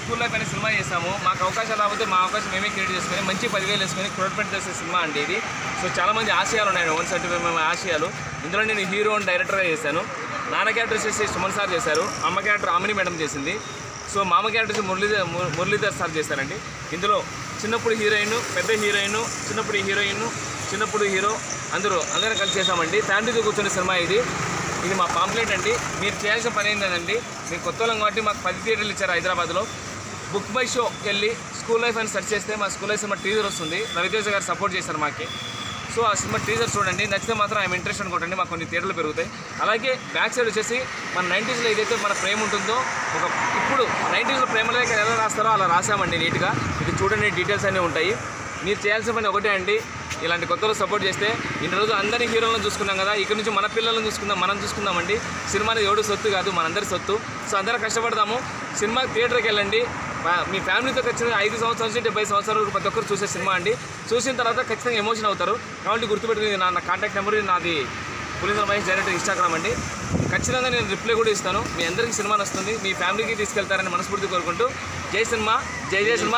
School life అనే cinema చేసాము. మాకు అవకాశాలు రాకపోతే మా అవకాశం మేమే క్రియేట్ చేసుకొని మంచి 10,000 వేసుకొని క్రౌడ్ చేసే సినిమా అండి ఇది. సో చాలామంది ఆశయాలు ఉన్నాయి, 175 ఆశయాలు. ఇందులో నేను హీరో అండ్ డైరెక్టర్గా చేశాను. నాన్న క్యారెక్టర్ వచ్చేసి సుమన్ సార్ చేశారు, అమ్మ క్యారెక్టర్ ఆమిని మేడం చేసింది. సో మామ క్యారెక్టర్ మురళీధర్ సార్ చేశారండి. ఇందులో చిన్నప్పుడు హీరోయిన్, పెద్ద హీరోయిన్, చిన్నప్పుడు హీరోయిన్, చిన్నప్పుడు హీరో అందరం కలిసి చేసామండి. ఫ్యామిలీతో కూర్చున్న సినిమా ఇది మా పాంప్లెట్ అండి. మీరు చేయాల్సిన పని ఏంటండి, మీరు కొత్త వాళ్ళం కాబట్టి మాకు 10 థియేటర్లు ఇచ్చారు హైదరాబాద్లో. బుక్ మై షోకి వెళ్ళి స్కూల్ లైఫ్ అని సెర్చ్ చేస్తే మా స్కూల్ లైఫ్ సినిమా టీజర్ వస్తుంది. రవితేజ గారు సపోర్ట్ చేశారు మాకి. సో ఆ సినిమా టీజర్ చూడండి, నచ్చితే మాత్రం ఐఎమ్ ఇంట్రెస్ట్ అనుకోండి. మాకు కొన్ని థియేటర్లు పెరుగుతాయి. అలాగే బ్యాక్ సైడ్ వచ్చేసి మన 90స్లో ఏదైతే మన ప్రేమ ఉంటుందో, ఇప్పుడు 90స్లో ప్రేమ లేఖ ఎలా రాస్తారో అలా రాసామండి నీట్గా. ఇది చూడండి, డీటెయిల్స్ అన్నీ ఉంటాయి. మీరు చేయాల్సిన పని ఒకటే అండి, ఇలాంటి కొత్తలో సపోర్ట్ చేస్తే. ఇన్ని రోజు అందరినీ హీరోలను చూసుకున్నాం కదా, ఇక్కడ నుంచి మన పిల్లలను చూసుకుందాం, మనం చూసుకుందామండి. సినిమా అనేది ఎవడు సొత్తు కాదు, మనందరి సొత్తు. సో అందరం కష్టపడదాము. సినిమా థియేటర్కి వెళ్ళండి. మీ ఫ్యామిలీతో ఖచ్చితంగా 5 సంవత్సరాల నుంచి 70 సంవత్సరాల వరకు ప్రతి ఒక్కరు చూసే సినిమా అండి. చూసిన తర్వాత ఖచ్చితంగా ఎమోషన్ అవుతారు. కాబట్టి గుర్తుపెట్టుకుని నా కాంటాక్ట్ నెంబర్ నాది పులింద్ర మహేష్ డైరెక్ట్ ఇన్స్టాగ్రామ్ అండి. ఖచ్చితంగా నేను రిప్లై కూడా ఇస్తాను. మీ అందరికీ సినిమా నచ్చుతుంది, మీ ఫ్యామిలీకి తీసుకెళ్తారని మనస్ఫూర్తి కోరుకుంటూ జై సినిమా, జై జై సినిమా.